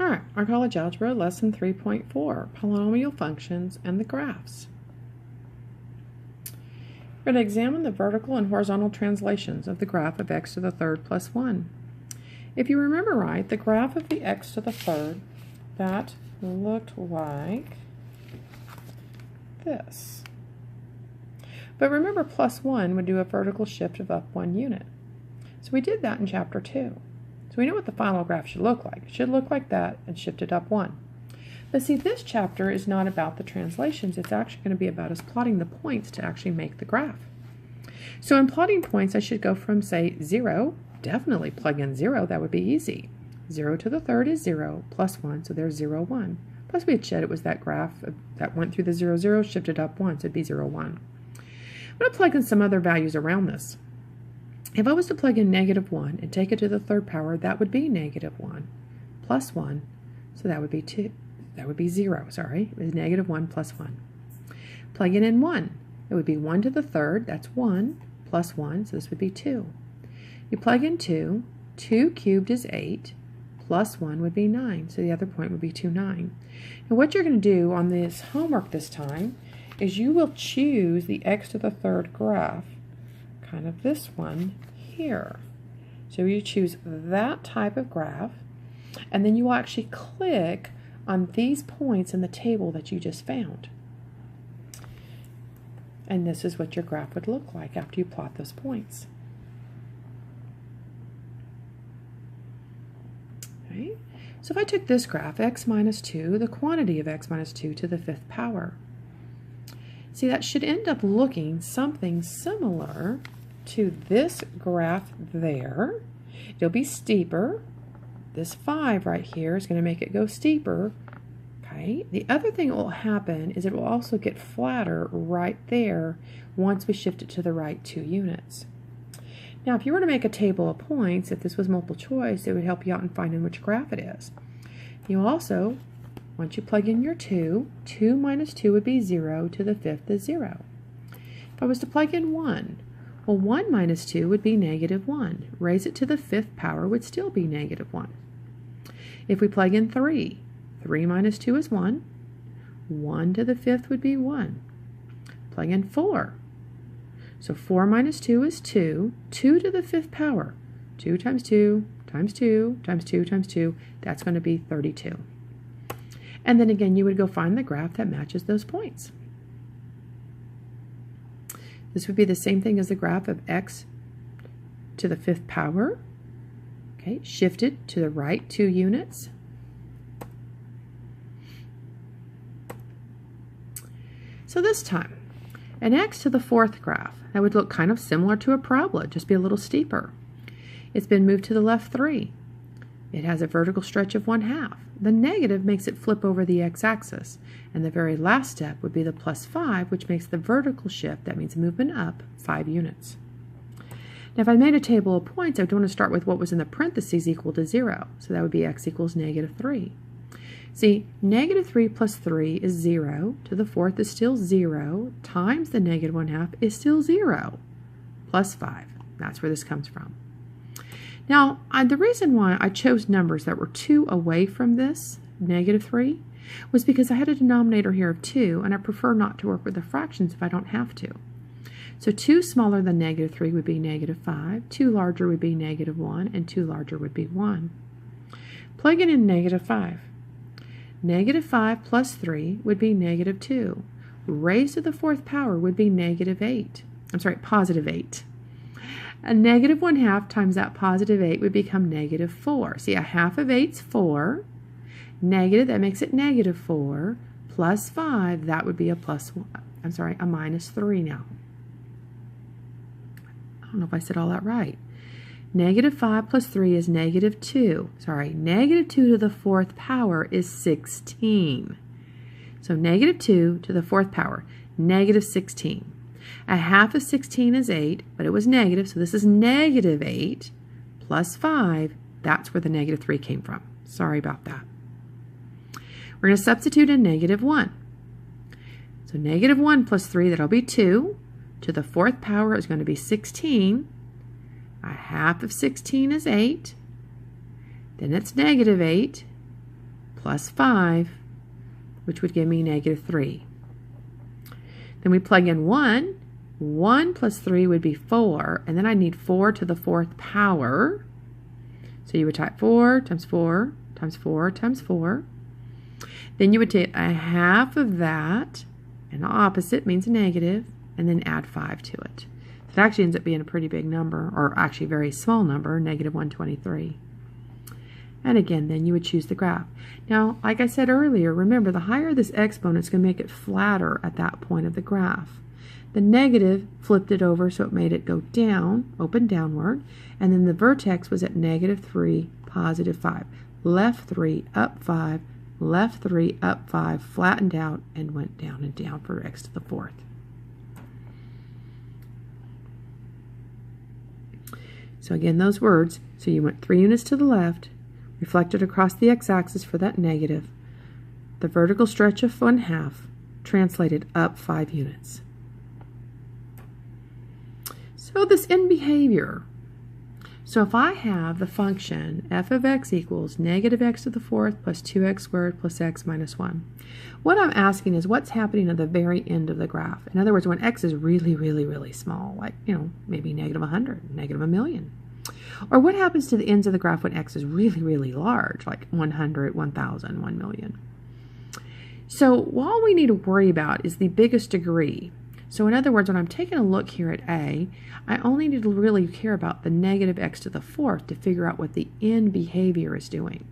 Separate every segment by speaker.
Speaker 1: All right, our college algebra lesson 3.4, polynomial functions and the graphs. We're going to examine the vertical and horizontal translations of the graph of x to the third plus 1. If you remember right, the graph of the x to the third, that looked like this. But remember, plus 1 would do a vertical shift of up 1 unit. So we did that in chapter 2. So we know what the final graph should look like. It should look like that and shift it up 1. But see, this chapter is not about the translations. It's actually going to be about us plotting the points to actually make the graph. So in plotting points, I should go from, say, 0. Definitely plug in 0. That would be easy. 0 to the third is 0 plus 1, so there's 0, 1. Plus we had said it was that graph that went through the 0, 0, shifted up 1, so it'd be 0, 1. I'm going to plug in some other values around this. If I was to plug in -1 and take it to the third power, that would be -1 plus 1, so that would be 2. That would be 0, sorry. It was -1 plus 1. Plugging in 1, it would be 1 to the third, that's 1, plus 1, so this would be 2. You plug in 2, 2 cubed is 8, plus 1 would be 9, so the other point would be 2, 9. And what you're going to do on this homework this time is you will choose the x to the third graph, kind of this one here. So you choose that type of graph, and then you will actually click on these points in the table that you just found. And this is what your graph would look like after you plot those points. Okay. So if I took this graph, x minus 2, the quantity of x minus 2 to the 5th power. See, that should end up looking something similar to this graph there. It'll be steeper. This 5 right here is going to make it go steeper. Okay. The other thing that will happen is it will also get flatter right there once we shift it to the right 2 units. Now, if you were to make a table of points, if this was multiple choice, it would help you out in finding which graph it is. You also, once you plug in your 2, 2 minus 2 would be 0 to the 5th is 0. If I was to plug in 1, well, 1 minus 2 would be -1. Raise it to the 5th power would still be -1. If we plug in 3, 3 minus 2 is 1. 1 to the 5th would be 1. Plug in 4. So 4 minus 2 is 2. 2 to the 5th power. 2 times 2 times 2 times 2 times 2. That's going to be 32. And then again, you would go find the graph that matches those points. This would be the same thing as the graph of x to the 5th power. Okay, shifted to the right 2 units. So this time, an x to the 4th graph, that would look kind of similar to a parabola, just be a little steeper. It's been moved to the left 3. It has a vertical stretch of 1/2. The negative makes it flip over the x-axis, and the very last step would be the plus 5, which makes the vertical shift, that means movement up 5 units. Now if I made a table of points, I would want to start with what was in the parentheses equal to 0, so that would be x equals -3. See, -3 plus 3 is 0, to the 4th is still 0, times the -1/2 is still 0, plus 5. That's where this comes from. Now, the reason why I chose numbers that were 2 away from this, -3, was because I had a denominator here of 2, and I prefer not to work with the fractions if I don't have to. So 2 smaller than -3 would be -5, 2 larger would be -1, and 2 larger would be 1. Plugging in -5. -5 plus 3 would be -2. Raised to the 4th power would be -8. I'm sorry, positive 8. A -1/2 times that positive 8 would become -4. See, a half of 8 is 4. Negative, that makes it -4. Plus 5, that would be a a -3 now. I don't know if I said all that right. -5 plus 3 is -2. Sorry, -2 to the 4th power is 16. So -2 to the 4th power, -16. A half of 16 is 8, but it was negative, so this is -8 plus 5. That's where the -3 came from. Sorry about that. We're going to substitute in -1. So -1 plus 3, that'll be 2. To the 4th power is going to be 16. A half of 16 is 8. Then it's -8. plus 5, which would give me negative 3. Then we plug in 1. 1 plus 3 would be 4, and then I need 4 to the 4th power. So you would type 4 times 4 times 4 times 4. Then you would take a half of that, and the opposite means negative, and then add 5 to it. So it actually ends up being a pretty big number, or actually a very small number, negative 123. And again, then you would choose the graph. Now, like I said earlier, remember, the higher this exponent, it's going to make it flatter at that point of the graph. The negative flipped it over, so it made it go down, open downward, and then the vertex was at negative 3, positive 5. Left 3, up 5, left 3, up 5, flattened out, and went down and down for x to the 4th. So again, those words, so you went 3 units to the left, reflected across the x-axis for that negative, the vertical stretch of 1/2, translated up 5 units. So this end behavior. So if I have the function f of x equals negative x to the 4th plus 2x squared plus x minus 1, what I'm asking is what's happening at the very end of the graph. In other words, when x is really, really, really small, like, maybe negative 100, negative 1,000,000. Or what happens to the ends of the graph when x is really, really large, like 100, 1,000, 1,000,000. So all we need to worry about is the biggest degree. So in other words, when I'm taking a look here at A, I only need to really care about the negative x to the 4th to figure out what the end behavior is doing.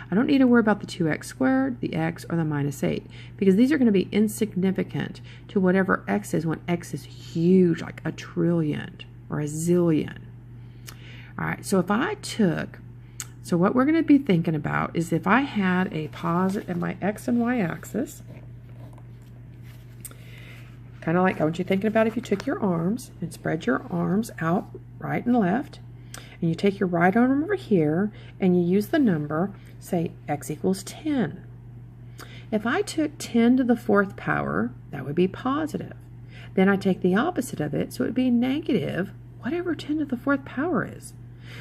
Speaker 1: I don't need to worry about the 2x squared, the x, or the minus 8, because these are going to be insignificant to whatever x is when x is huge, like a trillion or a zillion. All right, so if I took, so what we're going to be thinking about is if I had a positive at my x and y axis, kind of like I want you thinking about if you took your arms and spread your arms out right and left, and you take your right arm over here and you use the number, say x equals 10. If I took 10 to the 4th power, that would be positive. Then I take the opposite of it, so it would be negative, whatever 10 to the 4th power is.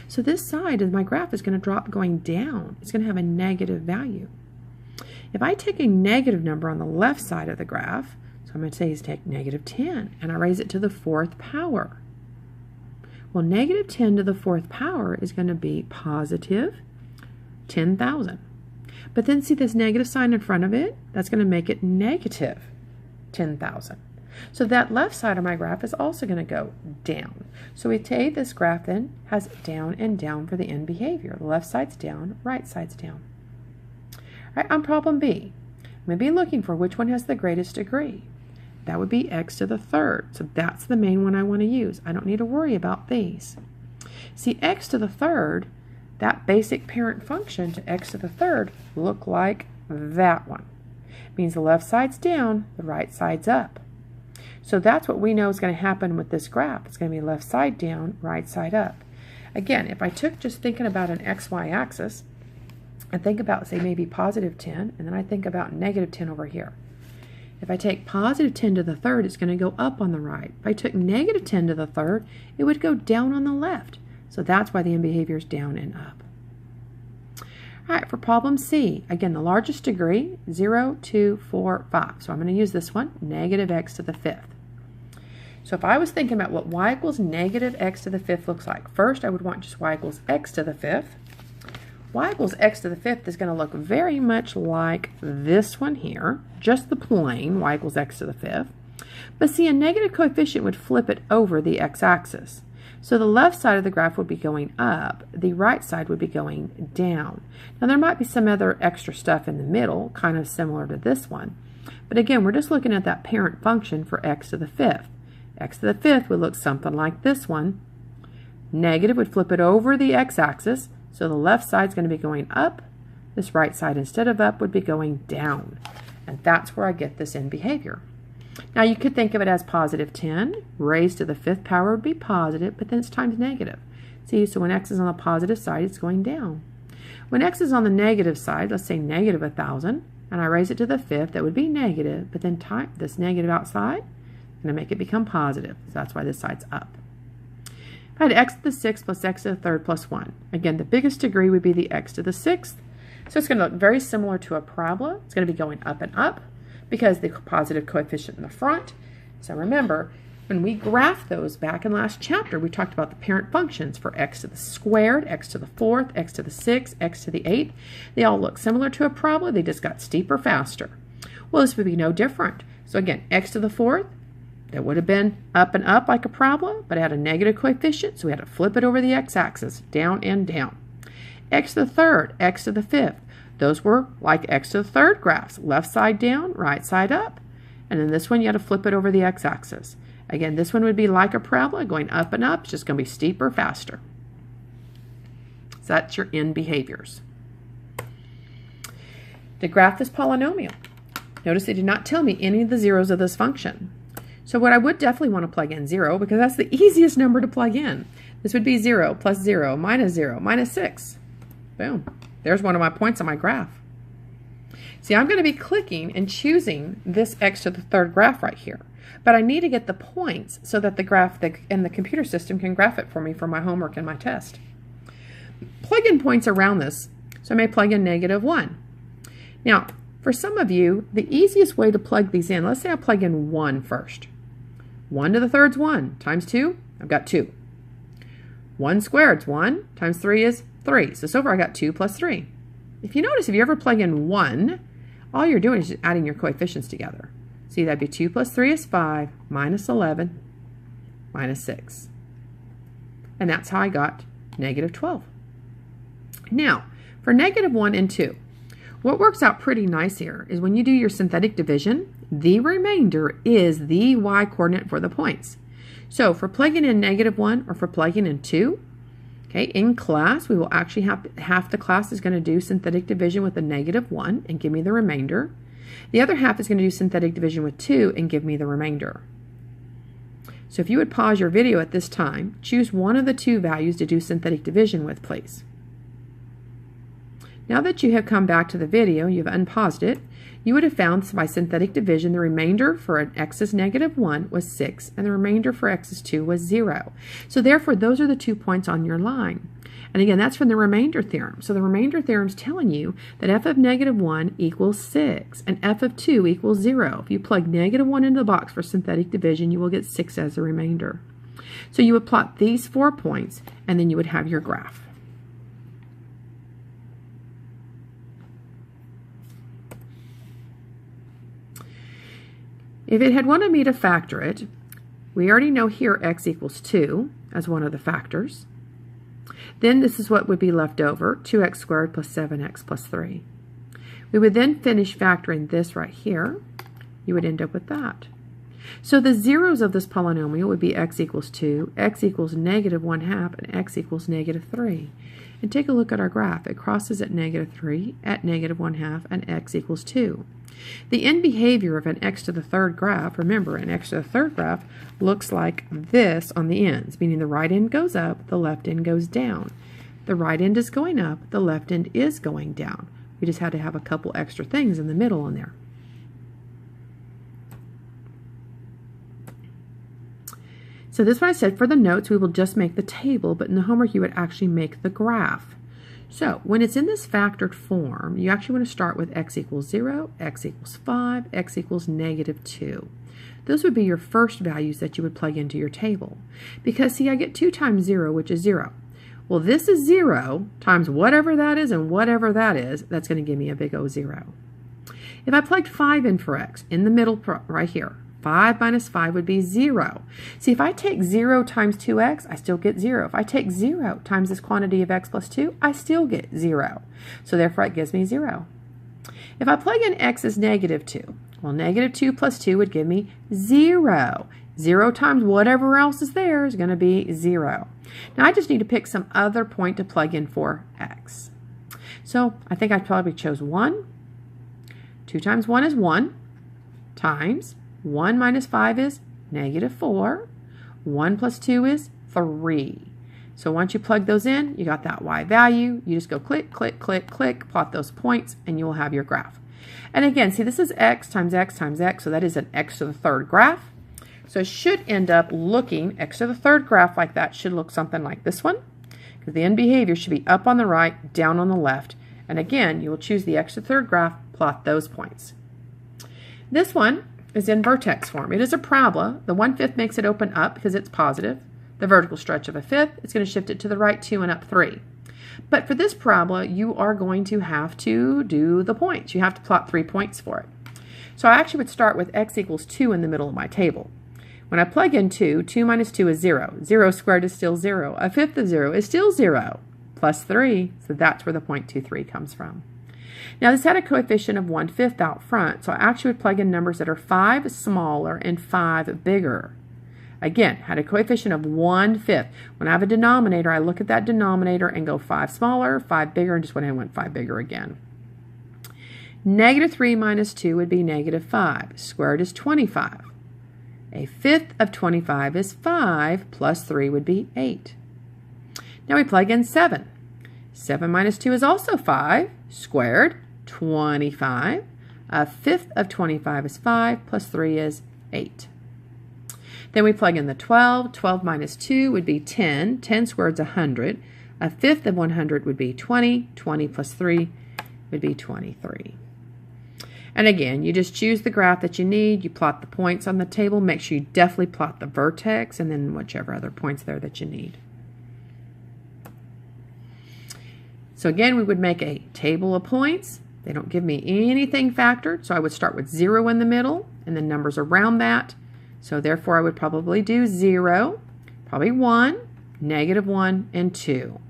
Speaker 1: So this side of my graph is going to drop going down. It's going to have a negative value. If I take a negative number on the left side of the graph, I'm going to say is take negative 10, and I raise it to the 4th power. Well, negative 10 to the 4th power is going to be positive 10,000. But then see this negative sign in front of it? That's going to make it negative 10,000. So that left side of my graph is also going to go down. So we take this graph then has down and down for the end behavior. The left side's down, right side's down. All right, on problem B, I'm going to be looking for which one has the greatest degree. That would be x to the 3rd. So that's the main one I want to use. I don't need to worry about these. See, x to the 3rd, that basic parent function to x to the 3rd look like that one. It means the left side's down, the right side's up. So that's what we know is going to happen with this graph. It's going to be left side down, right side up. Again, if I took just thinking about an xy axis and think about, say, maybe positive 10, and then I think about negative 10 over here. If I take positive 10 to the 3rd, it's going to go up on the right. If I took negative 10 to the 3rd, it would go down on the left. So that's why the end behavior is down and up. All right, for problem C, again, the largest degree, 0, 2, 4, 5. So I'm going to use this one, negative x to the 5th. So if I was thinking about what y equals negative x to the 5th looks like, first I would want just y equals x to the 5th. Y equals x to the 5th is going to look very much like this one here, just the plain y equals x to the 5th. But see, a negative coefficient would flip it over the x-axis. So the left side of the graph would be going up, the right side would be going down. Now there might be some other extra stuff in the middle, kind of similar to this one. But again, we're just looking at that parent function for x to the 5th. X to the 5th would look something like this one. Negative would flip it over the x-axis. So the left side is going to be going up. This right side, instead of up, would be going down. And that's where I get this end behavior. Now you could think of it as positive 10. Raised to the 5th power would be positive, but then it's times negative. See, so when x is on the positive side, it's going down. When x is on the negative side, let's say negative 1,000, and I raise it to the 5th, that would be negative, but then this negative outside, I'm going to make it become positive. So that's why this side's up. If I had x to the 6th plus x to the 3rd plus 1. Again, the biggest degree would be the x to the 6th. So it's going to look very similar to a parabola. It's going to be going up and up because the positive coefficient in the front. So remember, when we graphed those back in last chapter, we talked about the parent functions for x to the squared, x to the fourth, x to the sixth, x to the eighth. They all look similar to a parabola. They just got steeper faster. Well, this would be no different. So again, x to the fourth, that would have been up and up like a parabola, but it had a negative coefficient, so we had to flip it over the x-axis, down and down. X to the third, x to the fifth, those were like x to the third graphs, left side down, right side up. And then this one, you had to flip it over the x-axis. Again, this one would be like a parabola, going up and up. It's just going to be steeper, faster. So that's your end behaviors. To graph this polynomial, notice they did not tell me any of the zeros of this function. So what I would definitely want to plug in 0, because that's the easiest number to plug in. This would be 0 plus 0 minus 6. Boom. There's one of my points on my graph. See, I'm going to be clicking and choosing this x to the third graph right here. But I need to get the points so that the graph and the computer system can graph it for me for my homework and my test. Plug in points around this. So I may plug in -1. Now, for some of you, the easiest way to plug these in, let's say I plug in 1 first. 1 to the third is 1 times 2, I've got 2. 1 squared is 1 times 3 is 3. So far I got 2 plus 3. If you notice, if you ever plug in 1, all you're doing is just adding your coefficients together. See, that'd be 2 plus 3 is 5, minus 11, minus 6. And that's how I got -12. Now, for -1 and 2, what works out pretty nice here is when you do your synthetic division, the remainder is the y-coordinate for the points. So for plugging in -1 or for plugging in 2, okay, in class, we will actually have half the class is going to do synthetic division with a -1 and give me the remainder. The other half is going to do synthetic division with 2 and give me the remainder. So if you would pause your video at this time, choose one of the two values to do synthetic division with, please. Now that you have come back to the video, you've unpaused it, you would have found by synthetic division the remainder for an x is -1 was 6 and the remainder for x is 2 was 0. So therefore those are the 2 points on your line. And again, that's from the remainder theorem. So the remainder theorem is telling you that f of -1 equals 6 and f of 2 equals 0. If you plug -1 into the box for synthetic division, you will get 6 as the remainder. So you would plot these 4 points and then you would have your graph. If it had wanted me to factor it, we already know here x equals 2 as one of the factors. Then this is what would be left over, 2x squared plus 7x plus 3. We would then finish factoring this right here. You would end up with that. So the zeros of this polynomial would be x equals 2, x equals -1/2, and x equals -3. And take a look at our graph. It crosses at -3, at -1/2, and x equals 2. The end behavior of an x to the third graph, remember, an x to the third graph looks like this on the ends, meaning the right end goes up, the left end goes down. The right end is going up, the left end is going down. We just had to have a couple extra things in the middle in there. So this is what I said for the notes, we will just make the table, but in the homework you would actually make the graph. So when it's in this factored form, you actually want to start with x equals 0, x equals 5, x equals -2. Those would be your first values that you would plug into your table. Because see, I get 2 times 0, which is 0. Well, this is 0 times whatever that is and whatever that is, that's going to give me a big O 0. If I plugged 5 in for x, in the middle right here, 5 minus 5 would be 0. See, if I take 0 times 2x, I still get 0. If I take 0 times this quantity of x plus 2, I still get 0. So therefore, it gives me 0. If I plug in x as -2, well, -2 plus 2 would give me 0. 0 times whatever else is there is going to be 0. Now, I just need to pick some other point to plug in for x. So I think I probably chose 1. 2 times 1 is 1 times 1 minus 5 is -4. 1 plus 2 is 3. So once you plug those in, you got that y value. You just go click, click, click, click, plot those points, and you will have your graph. And again, see, this is x times x times x, so that is an x to the third graph. So it should end up looking, x to the third graph like that should look something like this one, because the end behavior should be up on the right, down on the left, And again, you will choose the x to the third graph, plot those points. This one is in vertex form. It is a parabola. The 1/5 makes it open up because it's positive. The vertical stretch of a fifth, it's going to shift it to the right 2 and up 3. But for this parabola, you are going to have to do the points. You have to plot 3 points for it. So I actually would start with x equals 2 in the middle of my table. When I plug in 2, 2 minus 2 is 0. 0 squared is still 0. A fifth of 0 is still 0. Plus 3, so that's where the 0.23 comes from. Now this had a coefficient of 1/5 out front, so I actually would plug in numbers that are 5 smaller and 5 bigger. Again, had a coefficient of 1/5. When I have a denominator, I look at that denominator and go 5 smaller, 5 bigger, and just went ahead and went 5 bigger again. -3 minus 2 would be -5. Squared is 25. A fifth of 25 is 5, plus 3 would be 8. Now we plug in 7. 7 minus 2 is also 5. Squared, 25. A fifth of 25 is 5, plus 3 is 8. Then we plug in the 12. 12 minus 2 would be 10. 10 squared is 100. A fifth of 100 would be 20. 20 plus 3 would be 23. And again, you just choose the graph that you need. You plot the points on the table. Make sure you definitely plot the vertex and then whichever other points there that you need. So again, we would make a table of points. They don't give me anything factored, so I would start with 0 in the middle and then numbers around that. So therefore, I would probably do 0, probably 1, -1, and 2.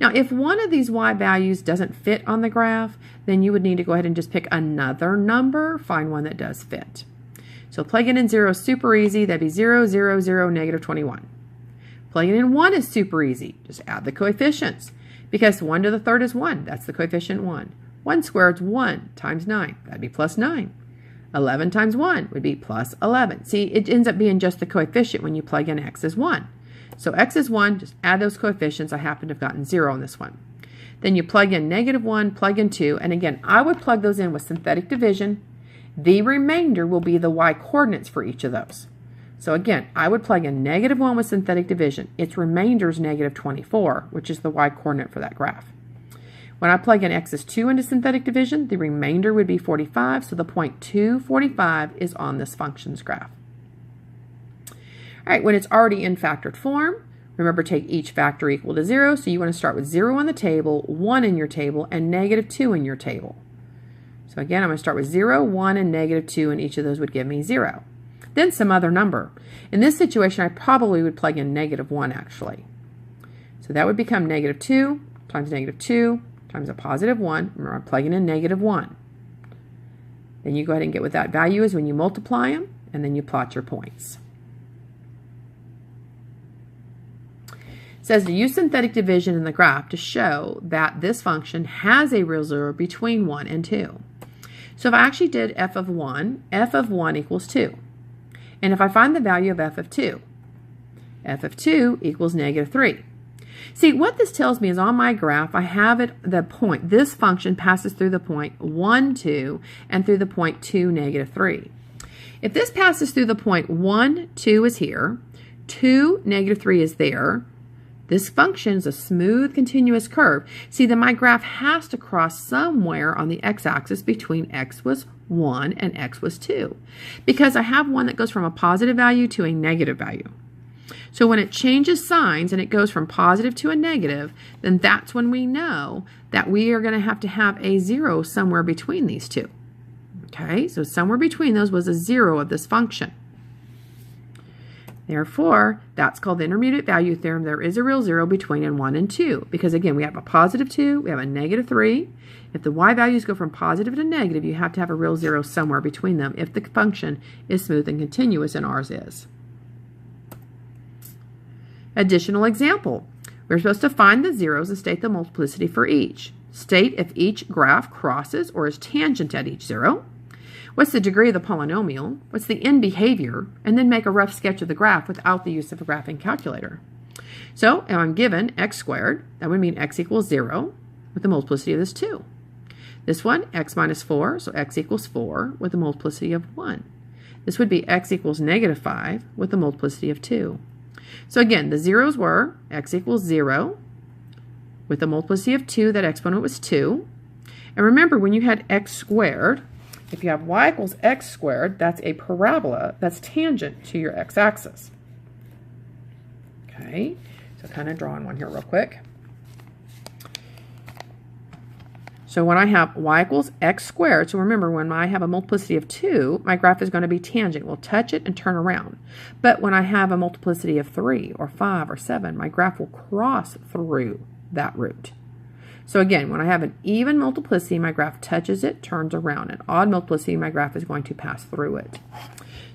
Speaker 1: Now, if one of these y values doesn't fit on the graph, then you would need to go ahead and just pick another number, find one that does fit. So plugging in 0 is super easy. That'd be 0, 0, 0, -21. Plugging in 1 is super easy. Just add the coefficients. Because 1 to the third is 1. That's the coefficient 1. 1 squared is 1 times 9. That'd be plus 9. 11 times 1 would be plus 11. See, it ends up being just the coefficient when you plug in x is 1. So x is 1, just add those coefficients. I happen to have gotten 0 on this one. Then you plug in -1, plug in 2, and again, I would plug those in with synthetic division. The remainder will be the y coordinates for each of those. So again, I would plug in -1 with synthetic division. Its remainder is -24, which is the y coordinate for that graph. When I plug in x is 2 into synthetic division, the remainder would be 45, so the point 245 is on this function's graph. All right, when it's already in factored form, remember take each factor equal to 0, so you want to start with 0 on the table, 1 in your table, and -2 in your table. So again, I'm going to start with 0, 1, and -2, and each of those would give me 0. Then some other number. In this situation, I probably would plug in -1 actually. So that would become -2 times -2 times a +1. Remember, I'm plugging in -1. Then you go ahead and get what that value is when you multiply them, and then you plot your points. It says to use synthetic division in the graph to show that this function has a real zero between 1 and 2. So if I actually did f of 1 equals 2. And if I find the value of f of 2 equals -3. See, what this tells me is on my graph, I have the point. This function passes through the point 1, 2, and through the point 2, -3. If this passes through the point 1, 2 is here, 2, -3 is there, this function is a smooth, continuous curve. See, then my graph has to cross somewhere on the x-axis between x was 1 and x was 2. Because I have one that goes from a positive value to a negative value. So when it changes signs and it goes from positive to a negative, then that's when we know that we are going to have a 0 somewhere between these two. Okay, so somewhere between those was a 0 of this function. Therefore, that's called the intermediate value theorem. There is a real 0 between 1 and 2. Because again, we have a +2, we have a -3. If the y values go from positive to negative, you have to have a real 0 somewhere between them if the function is smooth and continuous, and ours is. Additional example. We're supposed to find the zeros and state the multiplicity for each. State if each graph crosses or is tangent at each 0. What's the degree of the polynomial? What's the end behavior? And then make a rough sketch of the graph without the use of a graphing calculator. So if I'm given x squared, that would mean x equals 0 with the multiplicity of this 2. This one, x minus 4, so x equals 4 with the multiplicity of 1. This would be x equals -5 with the multiplicity of 2. So again, the zeros were x equals 0 with the multiplicity of 2, that exponent was 2. And remember, when you had x squared, if you have y equals x squared, that's a parabola that's tangent to your x-axis. Okay, so kind of drawing one here real quick. So when I have y equals x squared, so remember, when I have a multiplicity of 2, my graph is going to be tangent. We'll touch it and turn around. But when I have a multiplicity of 3 or 5 or 7, my graph will cross through that root. So again, when I have an even multiplicity, my graph touches it, turns around. An odd multiplicity, my graph is going to pass through it.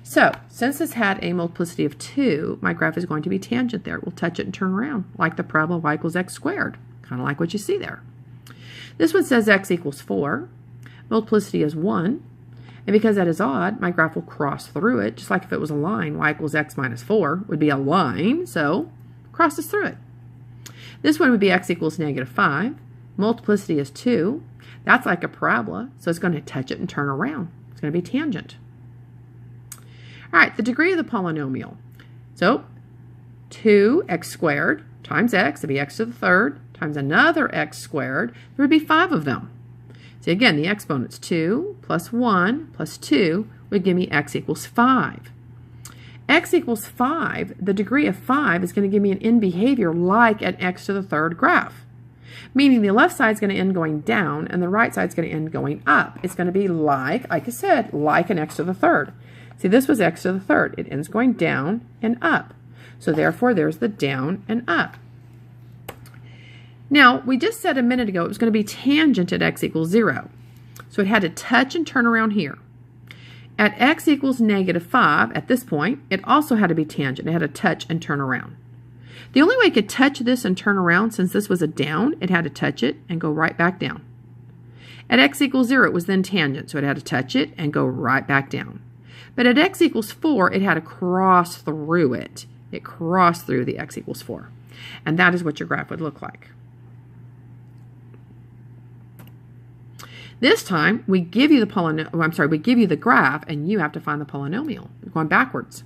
Speaker 1: So since this had a multiplicity of 2, my graph is going to be tangent there. We'll touch it and turn around, like the parabola y equals x squared, kind of like what you see there. This one says x equals 4. Multiplicity is 1. And because that is odd, my graph will cross through it, just like if it was a line. Y equals x minus 4 would be a line, so crosses through it. This one would be x equals negative 5. Multiplicity is 2. That's like a parabola, so it's going to touch it and turn around. It's going to be tangent. All right, the degree of the polynomial. So 2x squared times x, would be x to the third, times another x squared, there would be 5 of them. So again, the exponents 2 plus 1 plus 2 would give me x equals 5. X equals 5, the degree of 5 is going to give me an end behavior like an x to the third graph. Meaning the left side is going to end going down and the right side is going to end going up. It's going to be like I said, like an x to the third. See, this was x to the third. It ends going down and up. So therefore, there's the down and up. Now, we just said a minute ago it was going to be tangent at x equals 0. So it had to touch and turn around here. At x equals negative 5, at this point, it also had to be tangent. It had to touch and turn around. The only way it could touch this and turn around, since this was a down, it had to touch it and go right back down. At x equals 0, it was then tangent, so it had to touch it and go right back down. But at x equals 4, it had to cross through it. It crossed through the x equals 4. And that is what your graph would look like. This time, we give you the graph, and you have to find the polynomial. We're going backwards.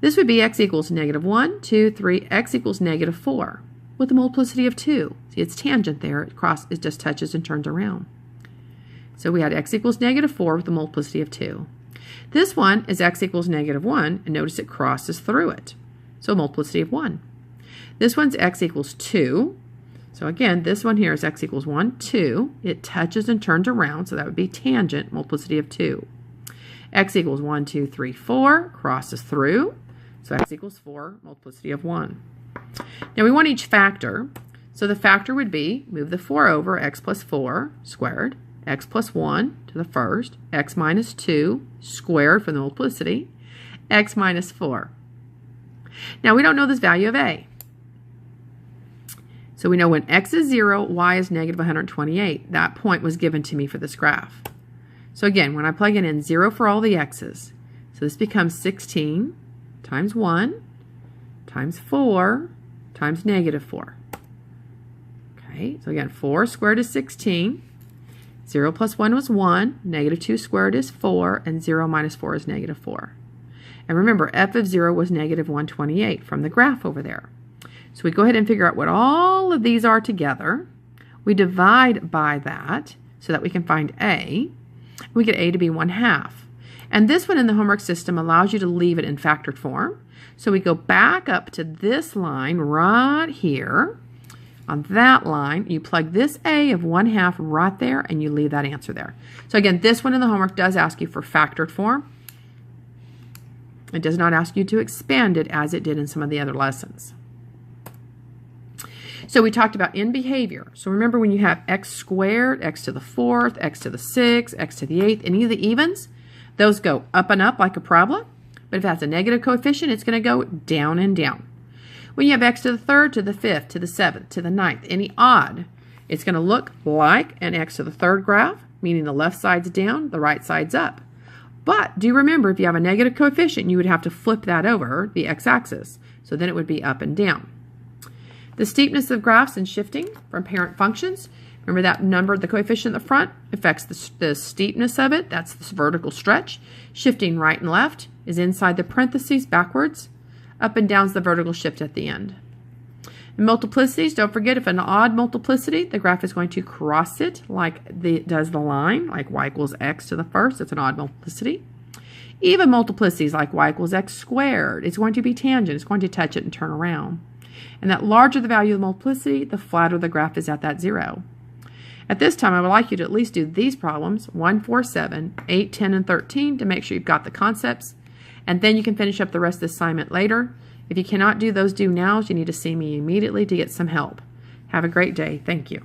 Speaker 1: This would be x equals negative 1, 2, 3, x equals negative 4 with a multiplicity of 2. See, it's tangent there. It just touches and turns around. So we had x equals negative 4 with a multiplicity of 2. This one is x equals negative 1, and notice it crosses through it. So a multiplicity of 1. This one's x equals 2. So again, this one here is x equals 1, 2. It touches and turns around, so that would be tangent, multiplicity of 2. X equals 1, 2, 3, 4, crosses through. So x equals 4, multiplicity of 1. Now we want each factor. So the factor would be, move the 4 over, x plus 4 squared, x plus 1 to the first, x minus 2 squared for the multiplicity, x minus 4. Now we don't know this value of a. So we know when x is 0, y is negative 128. That point was given to me for this graph. So again, when I plug it in 0 for all the x's, so this becomes 16 times 1 times 4 times negative 4. Okay, so again, 4 squared is 16. 0 plus 1 was 1. Negative 2 squared is 4. And 0 minus 4 is negative 4. And remember, f of 0 was negative 128 from the graph over there. So we go ahead and figure out what all of these are together. We divide by that so that we can find a. We get a to be 1/2. And this one in the homework system allows you to leave it in factored form. So we go back up to this line right here. On that line, you plug this a of 1/2 right there, and you leave that answer there. So again, this one in the homework does ask you for factored form. It does not ask you to expand it as it did in some of the other lessons. So we talked about end behavior. So remember, when you have x squared, x to the 4th, x to the 6th, x to the 8th, any of the evens, those go up and up like a parabola. But if it has a negative coefficient, it's going to go down and down. When you have x to the 3rd, to the 5th, to the 7th, to the 9th, any odd, it's going to look like an x to the 3rd graph, meaning the left side's down, the right side's up. But do remember, if you have a negative coefficient, you would have to flip that over the x-axis. So then it would be up and down. The steepness of graphs and shifting from parent functions. Remember that number, the coefficient at the front, affects the steepness of it. That's this vertical stretch. Shifting right and left is inside the parentheses backwards. Up and down is the vertical shift at the end. In multiplicities, don't forget, if an odd multiplicity, the graph is going to cross it like it does the line, like y equals x to the first. It's an odd multiplicity. Even multiplicities like y equals x squared, it's going to be tangent. It's going to touch it and turn around. And that larger the value of the multiplicity, the flatter the graph is at that 0. At this time, I would like you to at least do these problems, 1, 4, 7, 8, 10, and 13, to make sure you've got the concepts. And then you can finish up the rest of the assignment later. If you cannot do those do nows, you need to see me immediately to get some help. Have a great day. Thank you.